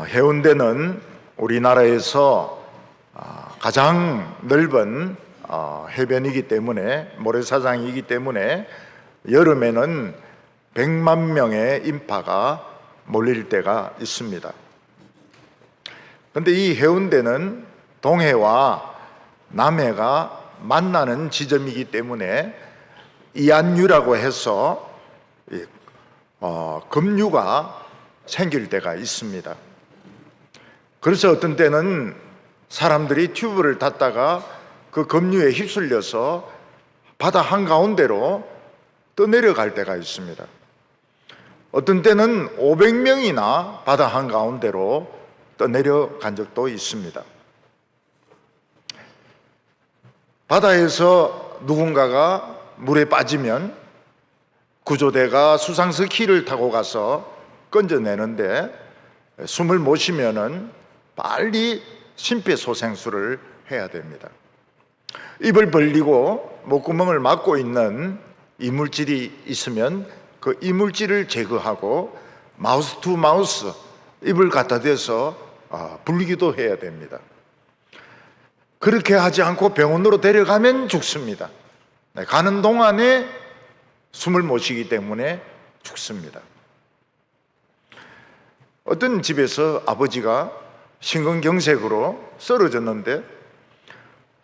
해운대는 우리나라에서 가장 넓은 해변이기 때문에, 모래사장이기 때문에 여름에는 100만 명의 인파가 몰릴 때가 있습니다. 그런데 이 해운대는 동해와 남해가 만나는 지점이기 때문에 이안류라고 해서 급류가 생길 때가 있습니다. 그래서 어떤 때는 사람들이 튜브를 탔다가 그 급류에 휩쓸려서 바다 한가운데로 떠내려갈 때가 있습니다. 어떤 때는 500명이나 바다 한가운데로 떠내려간 적도 있습니다. 바다에서 누군가가 물에 빠지면 구조대가 수상스키를 타고 가서 건져내는데 숨을 못 쉬면은 빨리 심폐소생술을 해야 됩니다. 입을 벌리고 목구멍을 막고 있는 이물질이 있으면 그 이물질을 제거하고 마우스 투 마우스 입을 갖다 대서 불기도 해야 됩니다. 그렇게 하지 않고 병원으로 데려가면 죽습니다. 가는 동안에 숨을 못 쉬기 때문에 죽습니다. 어떤 집에서 아버지가 심근경색으로 쓰러졌는데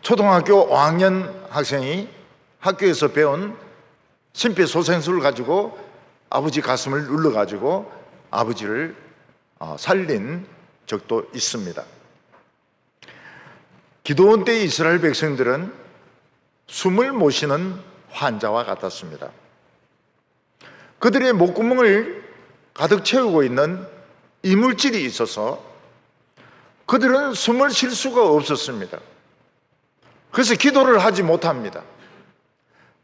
초등학교 5학년 학생이 학교에서 배운 심폐소생술을 가지고 아버지 가슴을 눌러가지고 아버지를 살린 적도 있습니다. 기도원 때 이스라엘 백성들은 숨을 못 쉬는 환자와 같았습니다. 그들의 목구멍을 가득 채우고 있는 이물질이 있어서 그들은 숨을 쉴 수가 없었습니다. 그래서 기도를 하지 못합니다.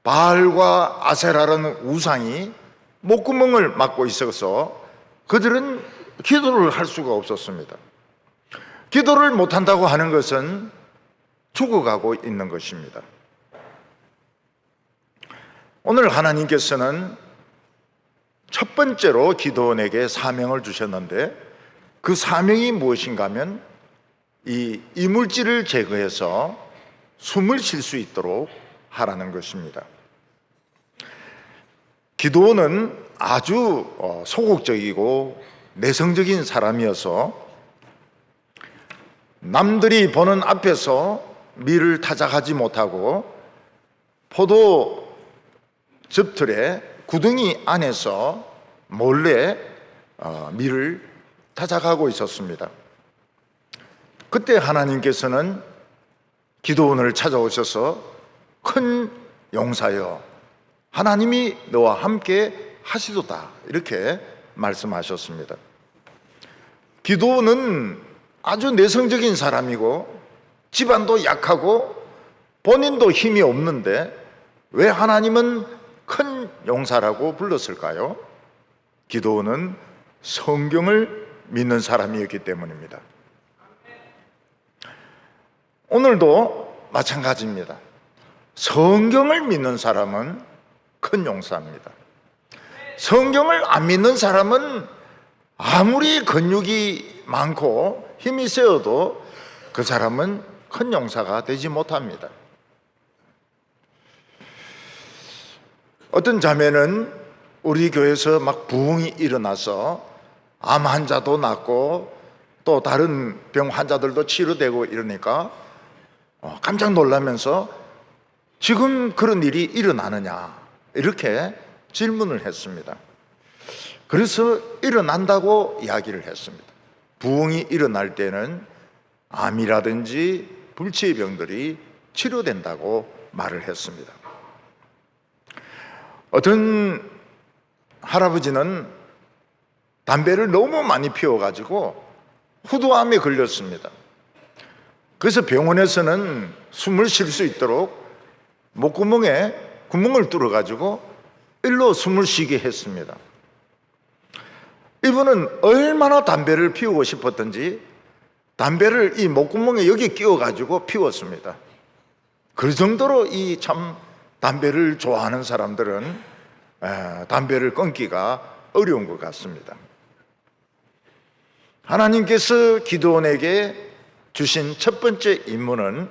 바알과 아세라라는 우상이 목구멍을 막고 있어서 그들은 기도를 할 수가 없었습니다. 기도를 못한다고 하는 것은 죽어가고 있는 것입니다. 오늘 하나님께서는 첫 번째로 기도원에게 사명을 주셨는데 그 사명이 무엇인가 하면 이 이물질을 제거해서 숨을 쉴 수 있도록 하라는 것입니다. 기도원은 아주 소극적이고 내성적인 사람이어서 남들이 보는 앞에서 밀을 타작하지 못하고 포도 즙틀에 구덩이 안에서 몰래 밀을 타작하고 있었습니다. 그때 하나님께서는 기도원을 찾아오셔서 큰 용사여 하나님이 너와 함께 하시도다 이렇게 말씀하셨습니다. 기도원은 아주 내성적인 사람이고 집안도 약하고 본인도 힘이 없는데 왜 하나님은 큰 용사라고 불렀을까요? 기도원은 성경을 믿는 사람이었기 때문입니다. 오늘도 마찬가지입니다. 성경을 믿는 사람은 큰 용사입니다. 성경을 안 믿는 사람은 아무리 근육이 많고 힘이 세어도 그 사람은 큰 용사가 되지 못합니다. 어떤 자매는 우리 교회에서 막 부흥이 일어나서 암 환자도 낫고 또 다른 병 환자들도 치료되고 이러니까 깜짝 놀라면서 지금 그런 일이 일어나느냐 이렇게 질문을 했습니다. 그래서 일어난다고 이야기를 했습니다. 부흥이 일어날 때는 암이라든지 불치의 병들이 치료된다고 말을 했습니다. 어떤 할아버지는 담배를 너무 많이 피워가지고 후두암에 걸렸습니다. 그래서 병원에서는 숨을 쉴 수 있도록 목구멍에 구멍을 뚫어가지고 일로 숨을 쉬게 했습니다. 이분은 얼마나 담배를 피우고 싶었던지 담배를 이 목구멍에 여기 끼워가지고 피웠습니다. 그 정도로 이 참 담배를 좋아하는 사람들은 담배를 끊기가 어려운 것 같습니다. 하나님께서 기드온에게 주신 첫 번째 임무는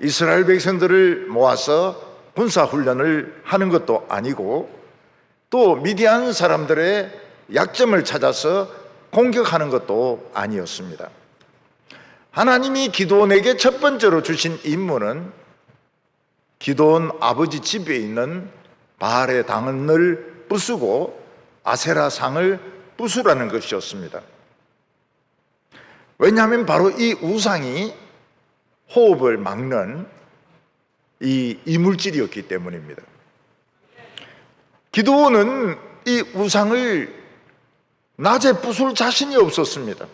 이스라엘 백성들을 모아서 군사훈련을 하는 것도 아니고 또 미디안 사람들의 약점을 찾아서 공격하는 것도 아니었습니다. 하나님이 기드온에게 첫 번째로 주신 임무는 기드온 아버지 집에 있는 바알의 당을 부수고 아세라 상을 부수라는 것이었습니다. 왜냐하면 바로 이 우상이 호흡을 막는 이 이물질이었기 때문입니다. 기드온은 이 우상을 낮에 부술 자신이 없었습니다.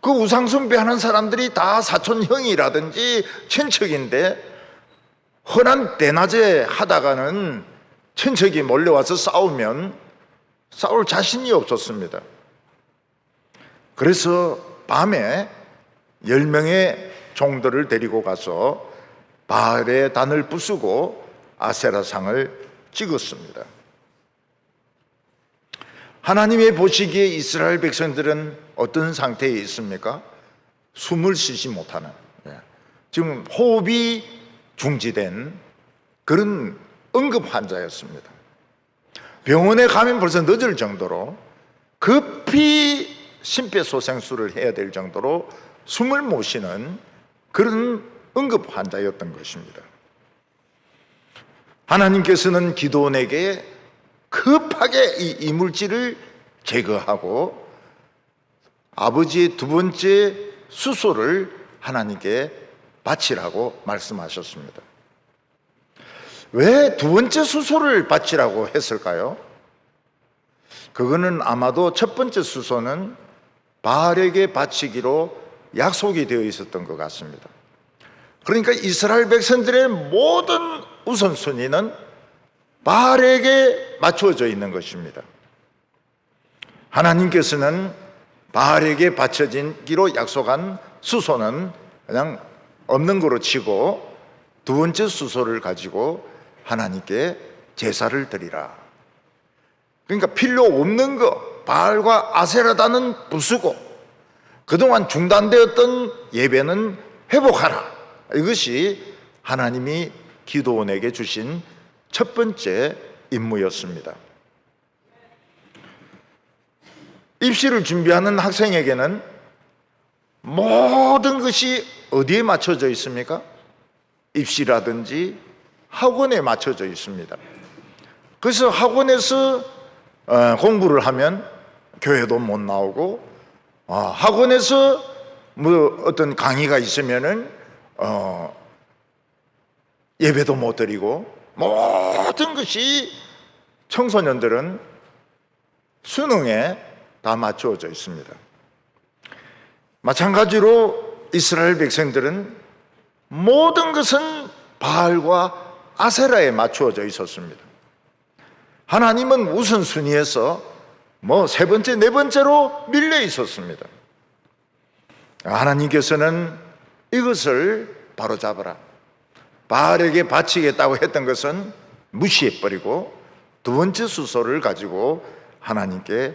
그 우상 숭배하는 사람들이 다 사촌 형이라든지 친척인데 흔한 대낮에 하다가는 친척이 몰려와서 싸우면 싸울 자신이 없었습니다. 그래서 밤에 10명의 종들을 데리고 가서 바알의 단을 부수고 아세라상을 찍었습니다. 하나님의 보시기에 이스라엘 백성들은 어떤 상태에 있습니까? 숨을 쉬지 못하는, 지금 호흡이 중지된 그런 응급 환자였습니다. 병원에 가면 벌써 늦을 정도로 급히 심폐소생술을 해야 될 정도로 숨을 못 쉬는 그런 응급 환자였던 것입니다. 하나님께서는 기드온에게 급하게 이 이물질을 제거하고 아버지의 두 번째 수소를 하나님께 바치라고 말씀하셨습니다. 왜 두 번째 수소를 바치라고 했을까요? 그거는 아마도 첫 번째 수소는 바알에게 바치기로 약속이 되어 있었던 것 같습니다. 그러니까 이스라엘 백성들의 모든 우선순위는 바알에게 맞춰져 있는 것입니다. 하나님께서는 바알에게 바쳐지기로 약속한 수소는 그냥 없는 거로 치고 두 번째 수소를 가지고 하나님께 제사를 드리라. 그러니까 필요 없는 거 바알과 아세라단은 부수고 그동안 중단되었던 예배는 회복하라. 이것이 하나님이 기드온에게 주신 첫 번째 임무였습니다. 입시를 준비하는 학생에게는 모든 것이 어디에 맞춰져 있습니까? 입시라든지 학원에 맞춰져 있습니다. 그래서 학원에서 공부를 하면 교회도 못 나오고 학원에서 뭐 어떤 강의가 있으면은 예배도 못 드리고 모든 것이 청소년들은 수능에 다 맞추어져 있습니다. 마찬가지로 이스라엘 백성들은 모든 것은 바알과 아세라에 맞추어져 있었습니다. 하나님은 우선순위에서 세 번째, 네 번째로 밀려 있었습니다. 하나님께서는 이것을 바로잡아라. 바알에게 바치겠다고 했던 것은 무시해버리고 두 번째 수소를 가지고 하나님께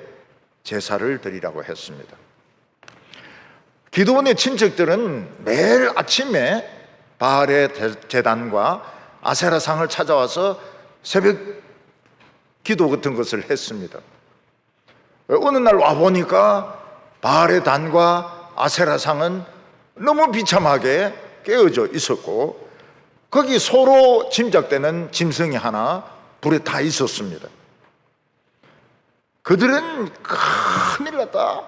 제사를 드리라고 했습니다. 기드온의 친척들은 매일 아침에 바알의 제단과 아세라상을 찾아와서 새벽 기도 같은 것을 했습니다. 어느 날 와보니까 바알의 단과 아세라상은 너무 비참하게 깨어져 있었고 거기 소로 짐작되는 짐승이 하나 불에 타 있었습니다. 그들은 큰일 났다.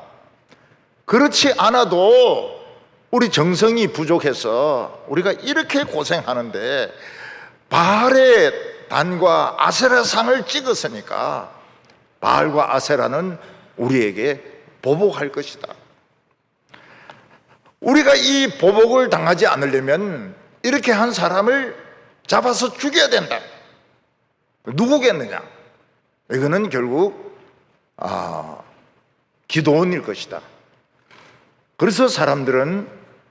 그렇지 않아도 우리 정성이 부족해서 우리가 이렇게 고생하는데 바알의 단과 아세라상을 찍었으니까 바알과 아세라는 우리에게 보복할 것이다. 우리가 이 보복을 당하지 않으려면 이렇게 한 사람을 잡아서 죽여야 된다. 누구겠느냐? 이거는 결국 기드온일 것이다. 그래서 사람들은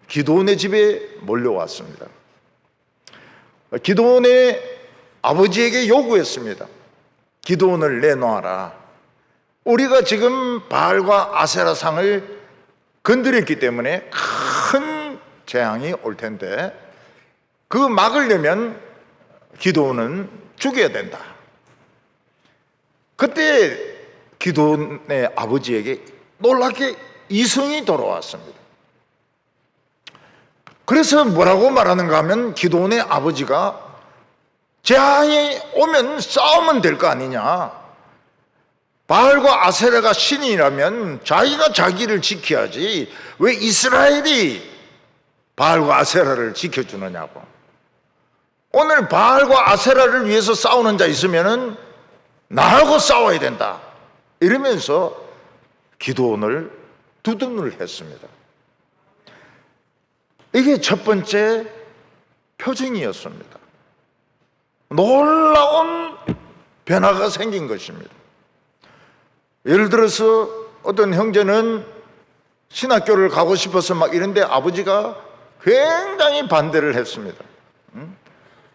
기드온의 집에 몰려왔습니다. 기드온의 아버지에게 요구했습니다. 기드온을 내놓아라. 우리가 지금 바알과 아세라상을 건드렸기 때문에 큰 재앙이 올 텐데 그 막으려면 기드온은 죽여야 된다. 그때 기드온의 아버지에게 놀랍게 이성이 돌아왔습니다. 그래서 뭐라고 말하는가 하면 기드온의 아버지가 재앙이 오면 싸우면 될 거 아니냐, 바알과 아세라가 신이라면 자기가 자기를 지켜야지 왜 이스라엘이 바알과 아세라를 지켜주느냐고. 오늘 바알과 아세라를 위해서 싸우는 자 있으면은 나하고 싸워야 된다 이러면서 기드온을 두둔을 했습니다. 이게 첫 번째 표징이었습니다. 놀라운 변화가 생긴 것입니다. 예를 들어서 어떤 형제는 신학교를 가고 싶어서 막 이런데 아버지가 굉장히 반대를 했습니다.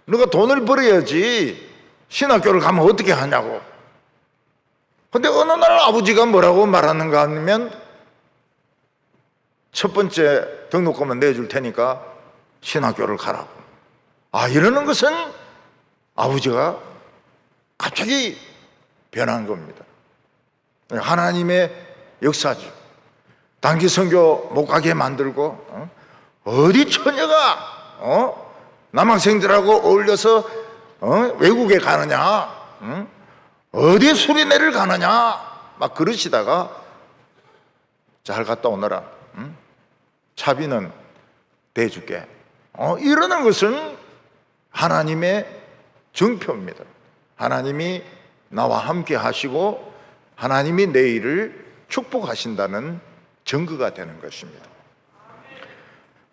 너가 돈을 벌어야지 신학교를 가면 어떻게 하냐고. 근데 어느 날 아버지가 뭐라고 말하는가 하면 첫 번째 등록금은 내줄 테니까 신학교를 가라고. 이러는 것은 아버지가 갑자기 변한 겁니다. 하나님의 역사죠. 단기 선교 못 가게 만들고 어디 처녀가 남학생들하고 어울려서 외국에 가느냐, 어디 수리내를 가느냐 막 그러시다가 잘 갔다 오너라, 차비는 대줄게, 이러는 것은 하나님의 정표입니다. 하나님이 나와 함께 하시고 하나님이 내 일을 축복하신다는 증거가 되는 것입니다.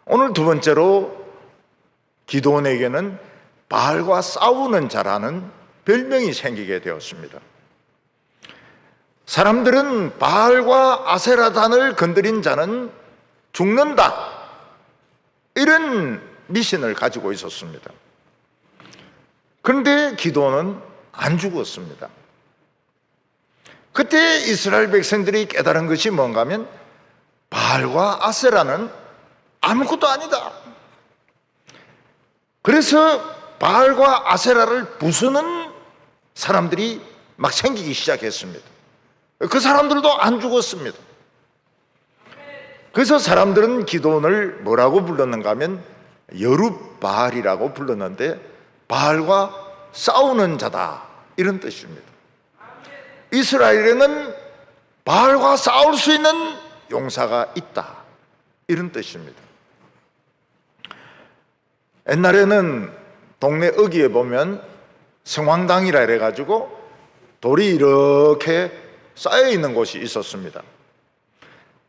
오늘 두 번째로 기드온에게는 바알과 싸우는 자라는 별명이 생기게 되었습니다. 사람들은 바알과 아세라단을 건드린 자는 죽는다, 이런 미신을 가지고 있었습니다. 그런데 기드온은 안 죽었습니다. 그때 이스라엘 백성들이 깨달은 것이 뭔가 하면 바알과 아세라는 아무것도 아니다. 그래서 바알과 아세라를 부수는 사람들이 막 생기기 시작했습니다. 그 사람들도 안 죽었습니다. 그래서 사람들은 기드온을 뭐라고 불렀는가 하면 여룻바알이라고 불렀는데 바알과 싸우는 자다, 이런 뜻입니다. 이스라엘에는 바알과 싸울 수 있는 용사가 있다, 이런 뜻입니다. 옛날에는 동네 어귀에 보면 성황당이라 해가지고 돌이 이렇게 쌓여 있는 곳이 있었습니다.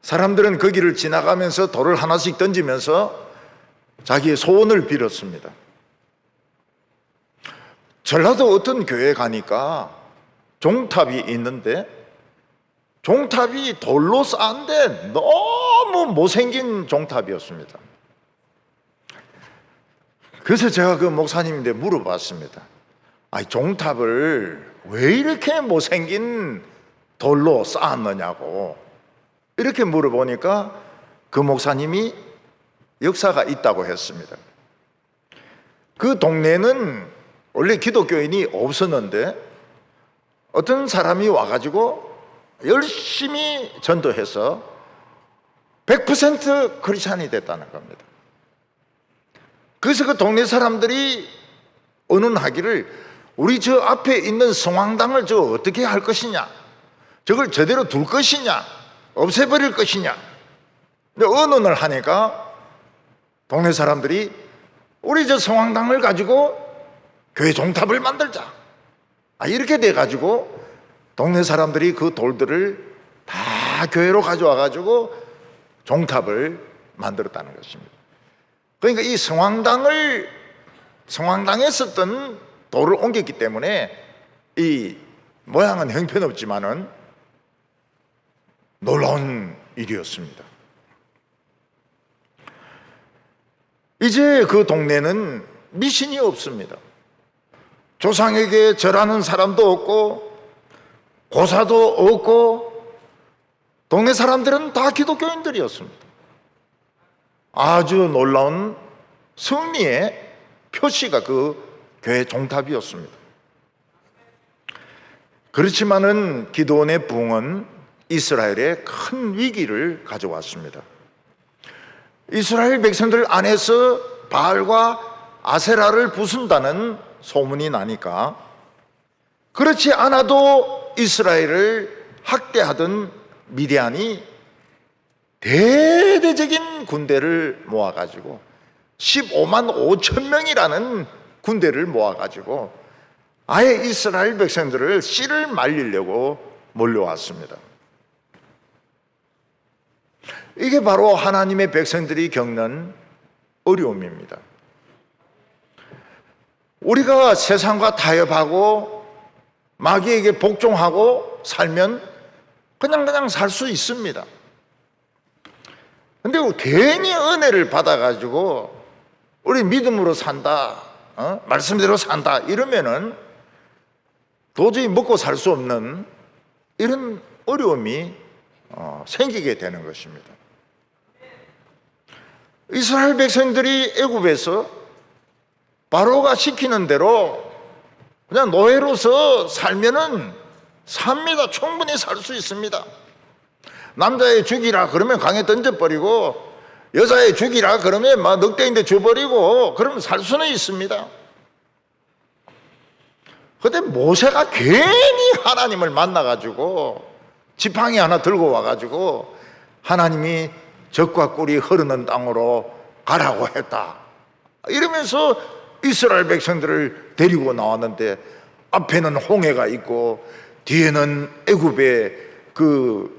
사람들은 거기를 지나가면서 돌을 하나씩 던지면서 자기의 소원을 빌었습니다. 전라도 어떤 교회에 가니까 종탑이 있는데 종탑이 돌로 쌓은데 너무 못생긴 종탑이었습니다. 그래서 제가 그 목사님인데 물어봤습니다. 종탑을 왜 이렇게 못생긴 돌로 쌓았느냐고. 이렇게 물어보니까 그 목사님이 역사가 있다고 했습니다. 그 동네는 원래 기독교인이 없었는데 어떤 사람이 와가지고 열심히 전도해서 100% 크리스찬이 됐다는 겁니다. 그래서 그 동네 사람들이 의논하기를 우리 저 앞에 있는 성황당을 저 어떻게 할 것이냐, 저걸 제대로 둘 것이냐, 없애버릴 것이냐. 의논을 하니까 동네 사람들이 우리 저 성황당을 가지고 교회 종탑을 만들자, 이렇게 돼가지고 동네 사람들이 그 돌들을 다 교회로 가져와 가지고 종탑을 만들었다는 것입니다. 그러니까 이 성황당에 썼던 돌을 옮겼기 때문에 이 모양은 형편없지만은 놀라운 일이었습니다. 이제 그 동네는 미신이 없습니다. 조상에게 절하는 사람도 없고 고사도 없고 동네 사람들은 다 기독교인들이었습니다. 아주 놀라운 승리의 표시가 그 교회 종탑이었습니다. 그렇지만은 기드온의 부흥은 이스라엘에 큰 위기를 가져왔습니다. 이스라엘 백성들 안에서 바알과 아세라를 부순다는 소문이 나니까 그렇지 않아도 이스라엘을 학대하던 미디안이 대대적인 군대를 모아가지고 15만 5천 명이라는 군대를 모아가지고 아예 이스라엘 백성들을 씨를 말리려고 몰려왔습니다. 이게 바로 하나님의 백성들이 겪는 어려움입니다. 우리가 세상과 타협하고 마귀에게 복종하고 살면 그냥 살 수 있습니다. 근데 괜히 은혜를 받아가지고 우리 믿음으로 산다, 말씀대로 산다 이러면은 도저히 먹고 살 수 없는 이런 어려움이 생기게 되는 것입니다. 이스라엘 백성들이 애굽에서 바로가 시키는 대로 그냥 노예로서 살면은 삽니다. 충분히 살 수 있습니다. 남자애 죽이라 그러면 강에 던져버리고 여자애 죽이라 그러면 막 늑대인데 줘버리고 그러면 살 수는 있습니다. 그런데 모세가 괜히 하나님을 만나가지고 지팡이 하나 들고 와가지고 하나님이 젖과 꿀이 흐르는 땅으로 가라고 했다 이러면서 이스라엘 백성들을 데리고 나왔는데 앞에는 홍해가 있고 뒤에는 애굽의 그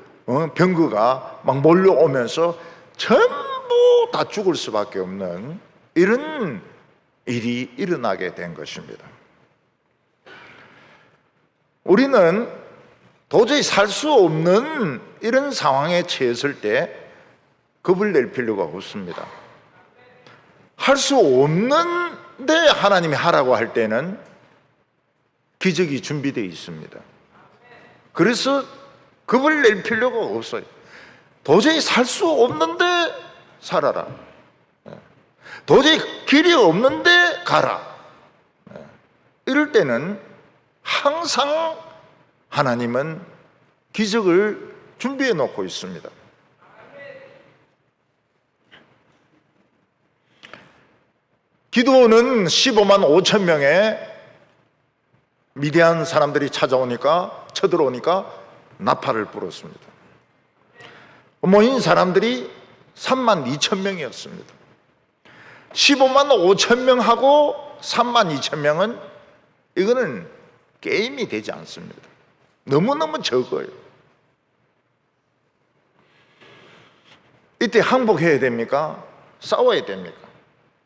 병거가 막 몰려오면서 전부 다 죽을 수밖에 없는 이런 일이 일어나게 된 것입니다. 우리는 도저히 살 수 없는 이런 상황에 처했을 때 겁을 낼 필요가 없습니다. 할 수 없는데 하나님이 하라고 할 때는 기적이 준비되어 있습니다. 그래서 겁을 낼 필요가 없어요. 도저히 살 수 없는데 살아라. 도저히 길이 없는데 가라. 이럴 때는 항상 하나님은 기적을 준비해 놓고 있습니다. 기드온은 15만 5천 명의 미디안 사람들이 쳐들어오니까 나팔을 불었습니다. 모인 사람들이 3만 2천 명이었습니다. 15만 5천 명하고 3만 2천 명은 이거는 게임이 되지 않습니다. 너무너무 적어요. 이때 항복해야 됩니까? 싸워야 됩니까?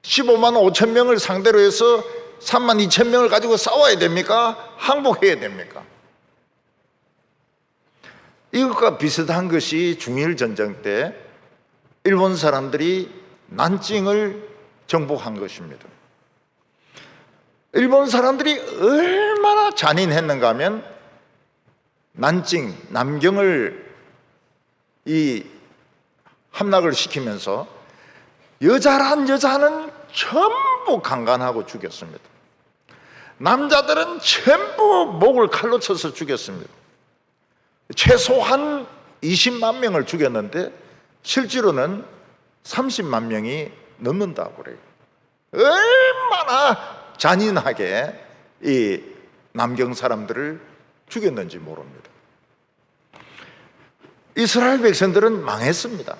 15만 5천 명을 상대로 해서 3만 2천 명을 가지고 싸워야 됩니까? 항복해야 됩니까? 이것과 비슷한 것이 중일 전쟁 때 일본 사람들이 난징을 정복한 것입니다. 일본 사람들이 얼마나 잔인했는가 하면 난징, 남경을 함락을 시키면서 여자란 여자는 전부 강간하고 죽였습니다. 남자들은 전부 목을 칼로 쳐서 죽였습니다. 최소한 20만 명을 죽였는데 실제로는 30만 명이 넘는다고 그래요. 얼마나 잔인하게 이 남경 사람들을 죽였는지 모릅니다. 이스라엘 백성들은 망했습니다.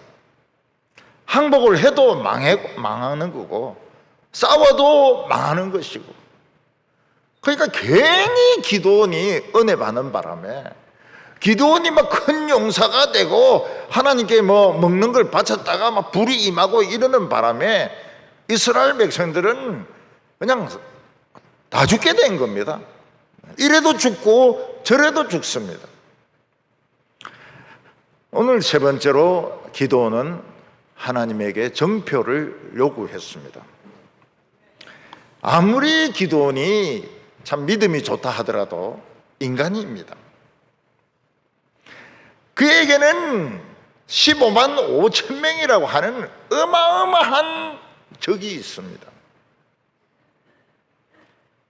항복을 해도 망하는 거고 싸워도 망하는 것이고, 그러니까 괜히 기드온이 은혜 받는 바람에 기드온이 막 큰 용사가 되고 하나님께 뭐 먹는 걸 바쳤다가 막 불이 임하고 이러는 바람에 이스라엘 백성들은 그냥 다 죽게 된 겁니다. 이래도 죽고 저래도 죽습니다. 오늘 세 번째로 기드온은 하나님에게 정표를 요구했습니다. 아무리 기드온이 참 믿음이 좋다 하더라도 인간입니다. 그에게는 15만 5천 명이라고 하는 어마어마한 적이 있습니다.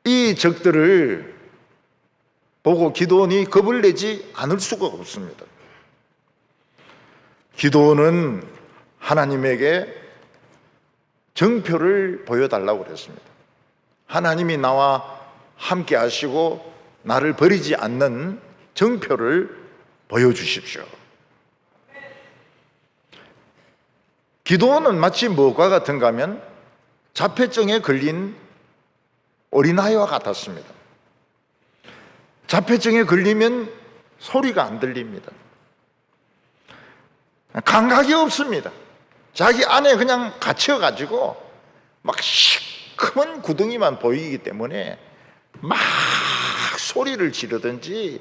이 적들을 보고 기드온이 겁을 내지 않을 수가 없습니다. 기드온은 하나님에게 정표를 보여달라고 그랬습니다. 하나님이 나와 함께 하시고 나를 버리지 않는 정표를 보여주십시오. 기드온은 마치 뭐가 같은가 하면 자폐증에 걸린 어린아이와 같았습니다. 자폐증에 걸리면 소리가 안 들립니다. 감각이 없습니다. 자기 안에 그냥 갇혀가지고 막 시커먼 구덩이만 보이기 때문에 막 소리를 지르든지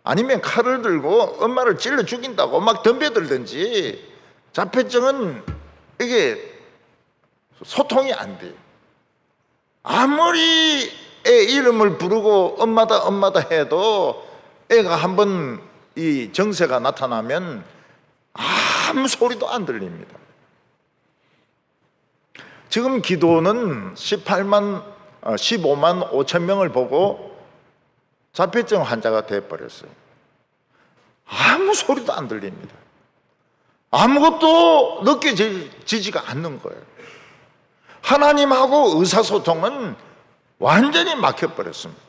아니면 칼을 들고 엄마를 찔러 죽인다고 막 덤벼들든지, 자폐증은 이게 소통이 안 돼요. 아무리 애 이름을 부르고 엄마다 엄마다 해도 애가 한번 이 정세가 나타나면 아무 소리도 안 들립니다. 지금 기드온은 15만 5천 명을 보고 자폐증 환자가 되어버렸어요. 아무 소리도 안 들립니다. 아무것도 느껴지지가 않는 거예요. 하나님하고 의사소통은 완전히 막혀버렸습니다.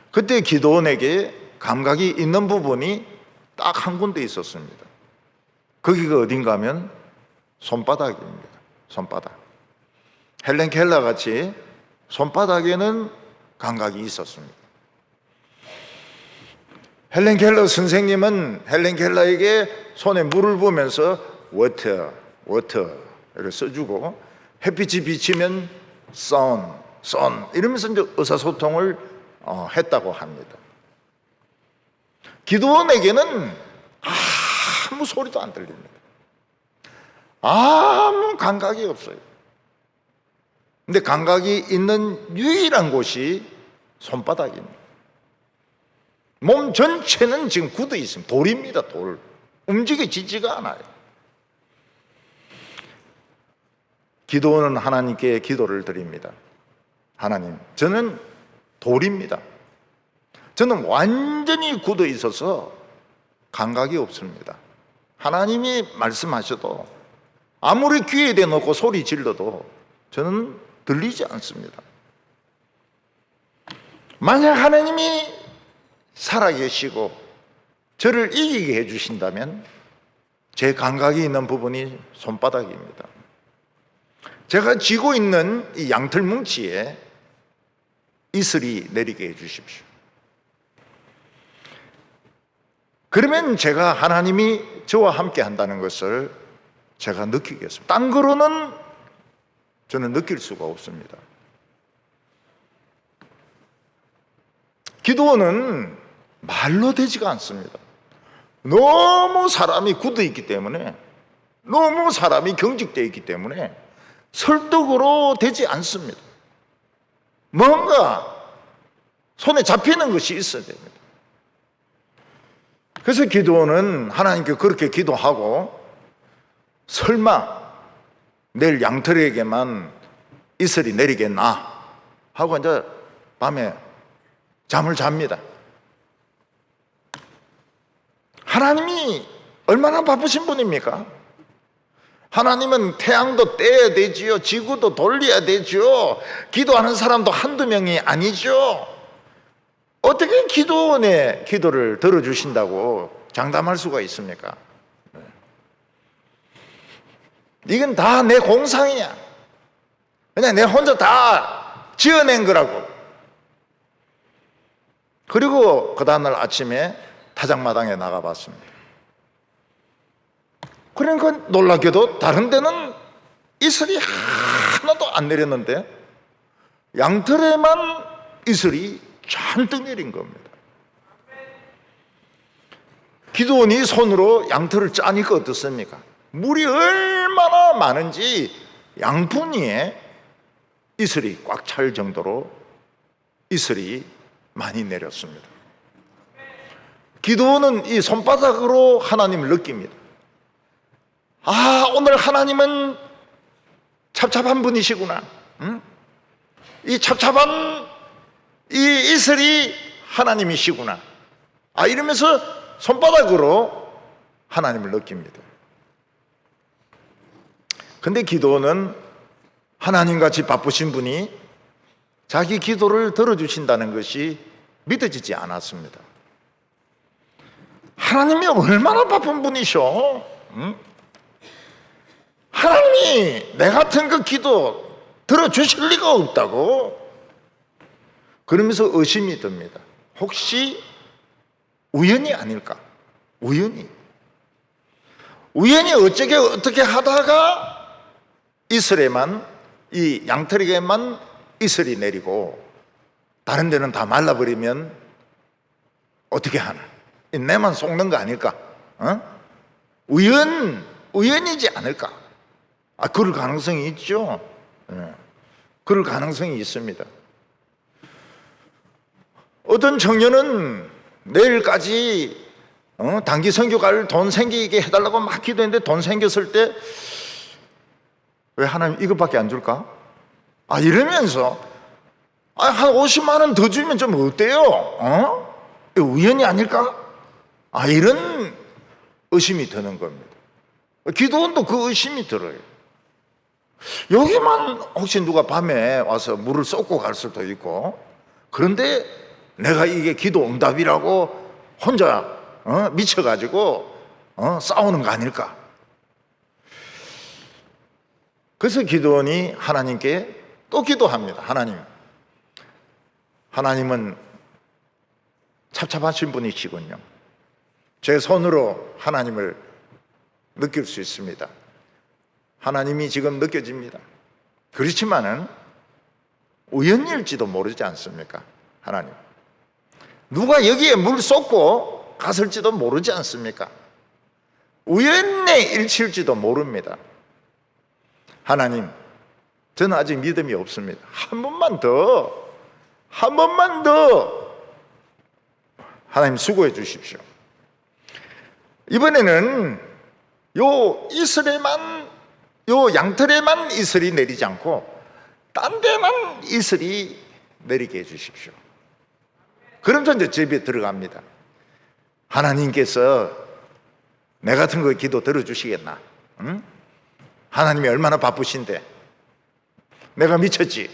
그때 기드온에게 감각이 있는 부분이 딱 한 군데 있었습니다. 거기가 어딘가 하면 손바닥입니다. 손바닥. 헬렌 켈러 같이 손바닥에는 감각이 있었습니다. 헬렌 켈러 선생님은 헬렌 켈러에게 손에 물을 부으면서 워터 이렇게 써주고, 햇빛이 비치면 sun 이러면서 이제 의사소통을 했다고 합니다. 기드온에게는 아무 소리도 안 들립니다. 아무 감각이 없어요. 근데 감각이 있는 유일한 곳이 손바닥입니다. 몸 전체는 지금 굳어 있습니다. 돌입니다. 돌. 움직여지지가 않아요. 기드온은 하나님께 기도를 드립니다. 하나님, 저는 돌입니다. 저는 완전히 굳어 있어서 감각이 없습니다. 하나님이 말씀하셔도 아무리 귀에 대놓고 소리 질러도 저는 들리지 않습니다. 만약 하나님이 살아계시고 저를 이기게 해주신다면 제 감각이 있는 부분이 손바닥입니다. 제가 쥐고 있는 이 양털 뭉치에 이슬이 내리게 해주십시오. 그러면 제가 하나님이 저와 함께 한다는 것을 제가 느끼겠습니다. 딴 거로는 저는 느낄 수가 없습니다. 기도는 말로 되지가 않습니다. 너무 사람이 굳어 있기 때문에, 너무 사람이 경직되어 있기 때문에 설득으로 되지 않습니다. 뭔가 손에 잡히는 것이 있어야 됩니다. 그래서 기드온은 하나님께 그렇게 기도하고, 설마 내일 양털에게만 이슬이 내리겠나 하고 이제 밤에 잠을 잡니다. 하나님이 얼마나 바쁘신 분입니까? 하나님은 태양도 떼야 되지요, 지구도 돌려야 되죠, 기도하는 사람도 한두 명이 아니죠. 어떻게 기도원의 기도를 들어주신다고 장담할 수가 있습니까? 이건 다 내 공상이야. 그냥 내 혼자 다 지어낸 거라고. 그리고 그 다음날 아침에 타작마당에 나가봤습니다. 그러니까 놀랍게도 다른 데는 이슬이 하나도 안 내렸는데 양털에만 이슬이 잔뜩 내린 겁니다. 기드온이 손으로 양털을 짜니까 어떻습니까? 물이 얼마나 많은지 양푼위에 이슬이 꽉 찰 정도로 이슬이 많이 내렸습니다. 기도는 이 손바닥으로 하나님을 느낍니다. 아, 오늘 하나님은 찹찹한 분이시구나. 응? 이 찹찹한 이 이슬이 하나님이시구나. 아, 이러면서 손바닥으로 하나님을 느낍니다. 근데 기도는 하나님같이 바쁘신 분이 자기 기도를 들어주신다는 것이 믿어지지 않았습니다. 하나님이 얼마나 바쁜 분이셔? 응? 하나님이 내 같은 그 기도 들어주실 리가 없다고. 그러면서 의심이 듭니다. 혹시 우연이 아닐까? 우연히 어떻게 하다가 이슬에만, 이 양털에게만 이슬이 내리고 다른 데는 다 말라버리면 어떻게 하나? 내만 속는 거 아닐까? 어? 우연이지 않을까? 아, 그럴 가능성이 있죠. 예. 그럴 가능성이 있습니다. 어떤 청년은 내일까지 단기 선교 갈 돈 생기게 해달라고 막 기도했는데 돈 생겼을 때 왜 하나님 이것밖에 안 줄까? 아, 이러면서 한 50만 원 더 주면 좀 어때요? 우연이 아닐까? 아, 이런 의심이 드는 겁니다. 기도원도 그 의심이 들어요. 여기만 혹시 누가 밤에 와서 물을 쏟고 갈 수도 있고, 그런데 내가 이게 기도 응답이라고 혼자 미쳐가지고 싸우는 거 아닐까? 그래서 기도원이 하나님께 또 기도합니다. 하나님은 찹찹하신 분이시군요. 제 손으로 하나님을 느낄 수 있습니다. 하나님이 지금 느껴집니다. 그렇지만은 우연일지도 모르지 않습니까? 하나님, 누가 여기에 물 쏟고 갔을지도 모르지 않습니까? 우연의 일치일지도 모릅니다. 하나님, 저는 아직 믿음이 없습니다. 한 번만 더 하나님 수고해 주십시오. 이번에는 요 양털에만 이슬이 내리지 않고 딴 데만 이슬이 내리게 해주십시오. 그러면서 이제 집에 들어갑니다. 하나님께서 내 같은 거 기도 들어주시겠나? 응? 하나님이 얼마나 바쁘신데 내가 미쳤지?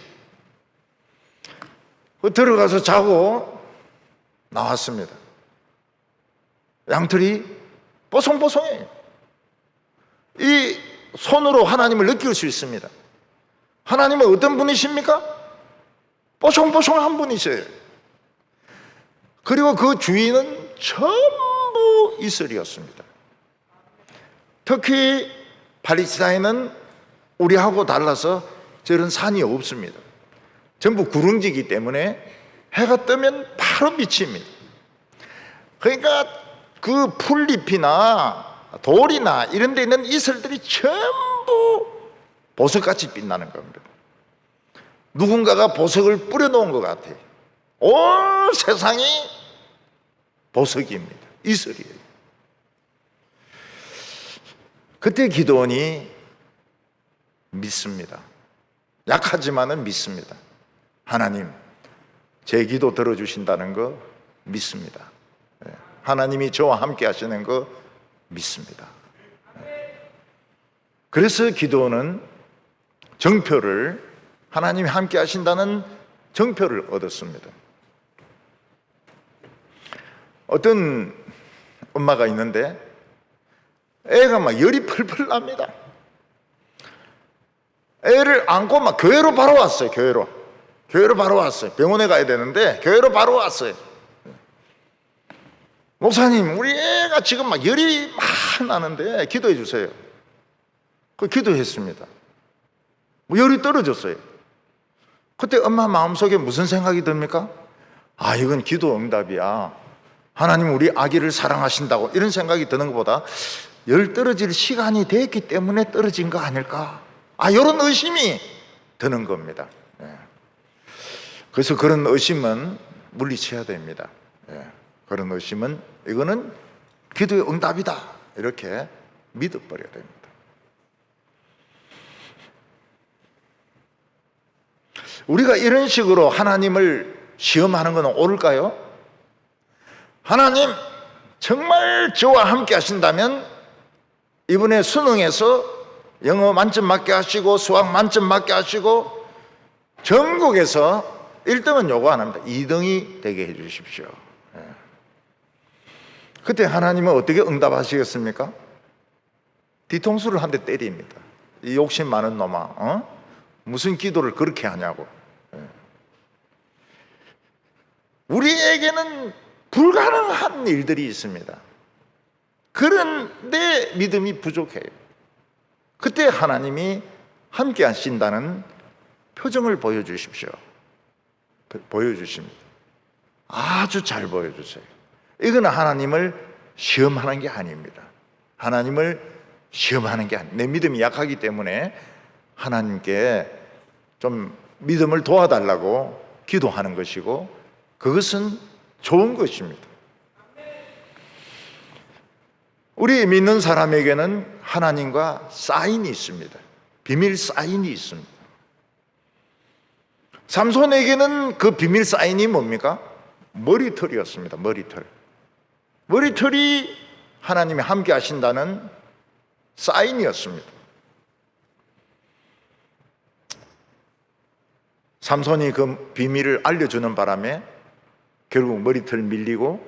들어가서 자고 나왔습니다. 양털이 뽀송뽀송해요. 이 손으로 하나님을 느낄 수 있습니다. 하나님은 어떤 분이십니까? 뽀송뽀송한 분이세요. 그리고 그 주인은 전부 이슬이었습니다. 특히 팔레스타인은 우리하고 달라서 저런 산이 없습니다. 전부 구릉지기 때문에 해가 뜨면 바로 비칩니다. 그러니까 그 풀잎이나 돌이나 이런 데 있는 이슬들이 전부 보석같이 빛나는 겁니다. 누군가가 보석을 뿌려놓은 것 같아요. 온 세상이 보석입니다. 이슬이에요. 그때 기도원이 믿습니다. 약하지만은 믿습니다. 하나님, 제 기도 들어주신다는 거 믿습니다. 하나님이 저와 함께 하시는 거 믿습니다. 그래서 기도원은 정표를, 하나님이 함께 하신다는 정표를 얻었습니다. 어떤 엄마가 있는데 애가 막 열이 펄펄 납니다. 애를 안고 막 교회로 바로 왔어요. 교회로 바로 왔어요. 병원에 가야 되는데 교회로 바로 왔어요. 목사님, 우리 애가 지금 막 열이 막 나는데 기도해 주세요. 그 기도했습니다. 열이 떨어졌어요. 그때 엄마 마음속에 무슨 생각이 듭니까? 아, 이건 기도 응답이야. 하나님 우리 아기를 사랑하신다고, 이런 생각이 드는 것보다 열 떨어질 시간이 됐기 때문에 떨어진 거 아닐까? 아, 이런 의심이 드는 겁니다. 그래서 그런 의심은 물리쳐야 됩니다. 그런 의심은 이거는 기도의 응답이다 이렇게 믿어버려야 됩니다. 우리가 이런 식으로 하나님을 시험하는 건 옳을까요? 하나님 정말 저와 함께 하신다면 이번에 수능에서 영어 만점 맞게 하시고 수학 만점 맞게 하시고 전국에서 1등은 요구 안 합니다. 2등이 되게 해 주십시오. 그때 하나님은 어떻게 응답하시겠습니까? 뒤통수를 한 대 때립니다. 이 욕심 많은 놈아, 무슨 기도를 그렇게 하냐고. 우리에게는 불가능한 일들이 있습니다. 그런데 믿음이 부족해요. 그때 하나님이 함께 하신다는 표정을 보여주십시오. 보여주십니다. 아주 잘 보여주세요. 이건 하나님을 시험하는 게 아닙니다. 하나님을 시험하는 게 아닙니다. 내 믿음이 약하기 때문에 하나님께 좀 믿음을 도와달라고 기도하는 것이고 그것은 좋은 것입니다. 우리 믿는 사람에게는 하나님과 사인이 있습니다. 비밀 사인이 있습니다. 삼손에게는 그 비밀 사인이 뭡니까? 머리털이었습니다. 머리털이 하나님이 함께 하신다는 사인이었습니다. 삼손이 그 비밀을 알려주는 바람에 결국 머리털 밀리고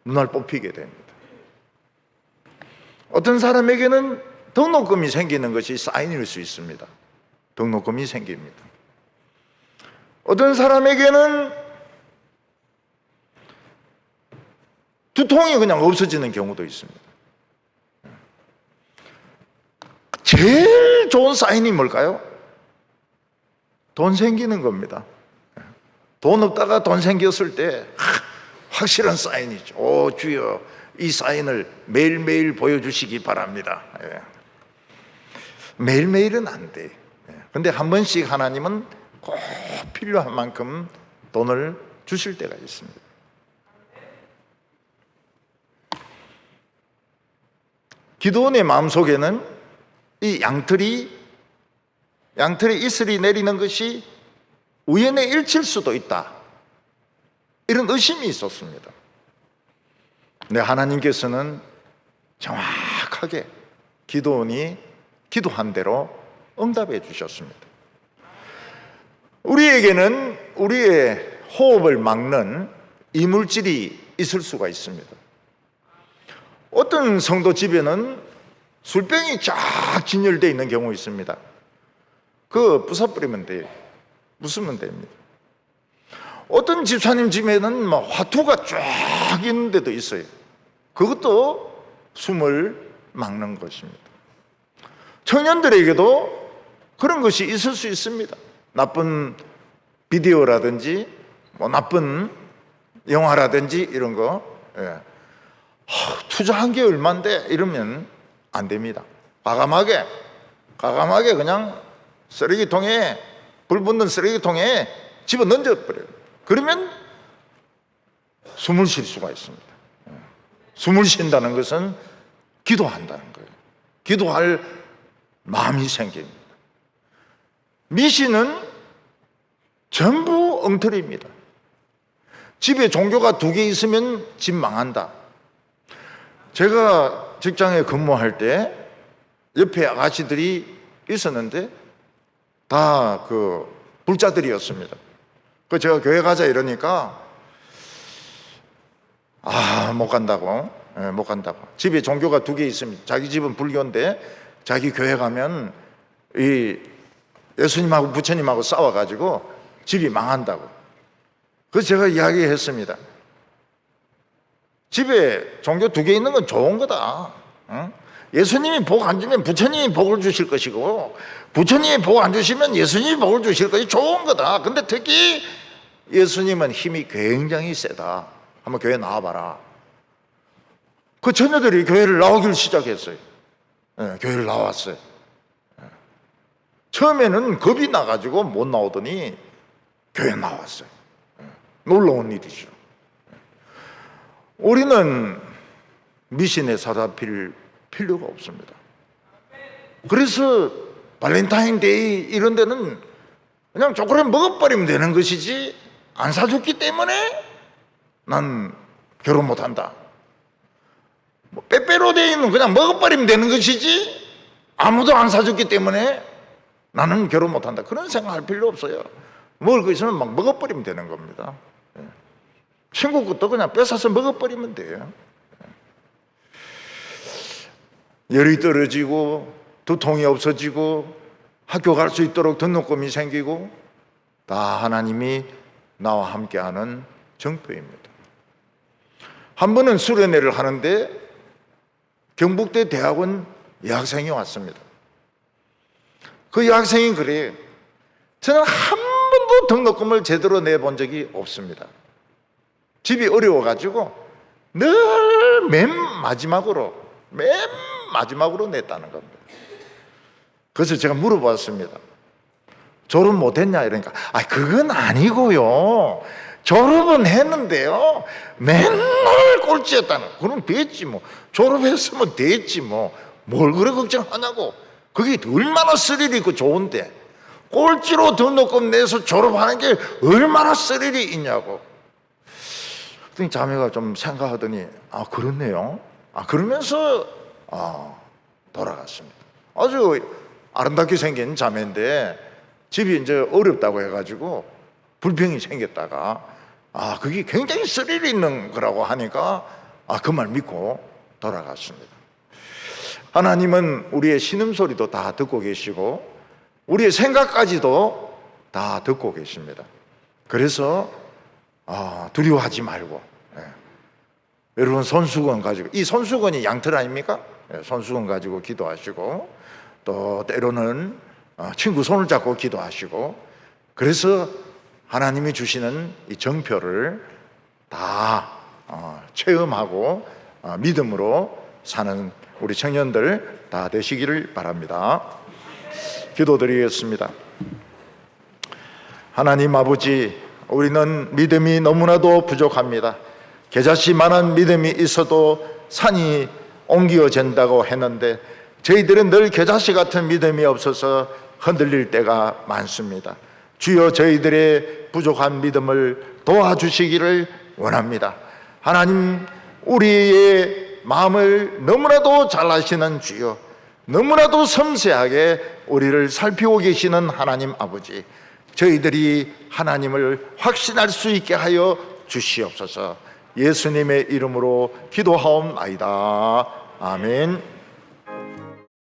눈알 뽑히게 됩니다. 어떤 사람에게는 등록금이 생기는 것이 사인일 수 있습니다. 등록금이 생깁니다. 어떤 사람에게는 두통이 그냥 없어지는 경우도 있습니다. 제일 좋은 사인이 뭘까요? 돈 생기는 겁니다. 돈 없다가 돈 생겼을 때 확실한 사인이죠. 오 주여 이 사인을 매일매일 보여주시기 바랍니다. 매일매일은 안 돼. 그런데 한 번씩 하나님은 꼭 필요한 만큼 돈을 주실 때가 있습니다. 기도원의 마음속에는 이 양털이 이슬이 내리는 것이 우연의 일치일 수도 있다, 이런 의심이 있었습니다. 근데 하나님께서는 정확하게 기도원이 기도한 대로 응답해 주셨습니다. 우리에게는 우리의 호흡을 막는 이물질이 있을 수가 있습니다. 어떤 성도 집에는 술병이 쫙 진열되어 있는 경우 있습니다. 그거 부숴버리면 돼요. 부수면 됩니다. 어떤 집사님 집에는 막 화투가 쫙 있는 데도 있어요. 그것도 숨을 막는 것입니다. 청년들에게도 그런 것이 있을 수 있습니다. 나쁜 비디오라든지 나쁜 영화라든지 이런 거, 투자한 게 얼만데 이러면 안 됩니다. 과감하게 그냥 쓰레기통에, 불 붙는 쓰레기통에 집어 던져버려요. 그러면 숨을 쉴 수가 있습니다. 숨을 쉰다는 것은 기도한다는 거예요. 기도할 마음이 생깁니다. 미신은 전부 엉터리입니다. 집에 종교가 2개 있으면 집 망한다. 제가 직장에 근무할 때 옆에 아가씨들이 있었는데 다 그 불자들이었습니다. 그 제가 교회 가자 이러니까 못 간다고. 못 간다고. 집에 종교가 2개 있으면, 자기 집은 불교인데 자기 교회 가면 이 예수님하고 부처님하고 싸워가지고 집이 망한다고. 그래서 제가 이야기했습니다. 집에 종교 2개 있는 건 좋은 거다. 예수님이 복 안 주면 부처님이 복을 주실 것이고, 부처님이 복 안 주시면 예수님이 복을 주실 것이 좋은 거다. 근데 특히 예수님은 힘이 굉장히 세다. 한번 교회 나와봐라. 그 처녀들이 교회를 나오기를 시작했어요. 교회를 나왔어요. 처음에는 겁이 나가지고 못 나오더니 교회 나왔어요. 놀라운 일이죠. 우리는 미신에 사로잡힐 필요가 없습니다. 그래서 발렌타인데이 이런 데는 그냥 초콜릿 먹어버리면 되는 것이지, 안 사줬기 때문에 난 결혼 못한다. 빼빼로데이는 그냥 먹어버리면 되는 것이지, 아무도 안 사줬기 때문에 나는 결혼 못한다. 그런 생각할 필요 없어요. 먹을 거 있으면 막 먹어버리면 되는 겁니다. 친구 것도 그냥 뺏어서 먹어버리면 돼요. 열이 떨어지고 두통이 없어지고 학교 갈 수 있도록 등록금이 생기고, 다 하나님이 나와 함께하는 정표입니다. 한 번은 수련회를 하는데 경북대 대학원 여학생이 왔습니다. 그 여학생이 그래요. 저는 한 번도 등록금을 제대로 내본 적이 없습니다. 집이 어려워가지고 늘 맨 마지막으로 냈다는 겁니다. 그래서 제가 물어봤습니다. 졸업 못했냐 이러니까, 그건 아니고요, 졸업은 했는데요 맨날 꼴찌였다는. 그럼 됐지 뭐, 졸업했으면 됐지 뭐, 뭘 그래 걱정하냐고. 그게 얼마나 스릴이 있고 좋은데, 꼴찌로 등록금 내서 졸업하는 게 얼마나 스릴이 있냐고. 그랬더니 자매가 좀 생각하더니 그렇네요. 그러면서 돌아갔습니다. 아주 아름답게 생긴 자매인데 집이 이제 어렵다고 해가지고 불평이 생겼다가 그게 굉장히 스릴 있는 거라고 하니까 그 말 믿고 돌아갔습니다. 하나님은 우리의 신음소리도 다 듣고 계시고 우리의 생각까지도 다 듣고 계십니다. 그래서 두려워하지 말고, 여러분 손수건 가지고, 이 손수건이 양털 아닙니까? 손수건 가지고 기도하시고, 또 때로는 친구 손을 잡고 기도하시고, 그래서 하나님이 주시는 이 정표를 다 체험하고 믿음으로 사는 우리 청년들 다 되시기를 바랍니다. 기도드리겠습니다. 하나님 아버지, 우리는 믿음이 너무나도 부족합니다. 겨자씨만한 믿음이 있어도 산이 옮겨진다고 했는데 저희들은 늘 겨자씨 같은 믿음이 없어서 흔들릴 때가 많습니다. 주여, 저희들의 부족한 믿음을 도와주시기를 원합니다. 하나님, 우리의 마음을 너무나도 잘 아시는 주여, 너무나도 섬세하게 우리를 살피고 계시는 하나님 아버지, 저희들이 하나님을 확신할 수 있게 하여 주시옵소서. 예수님의 이름으로 기도하옵나이다. 아멘.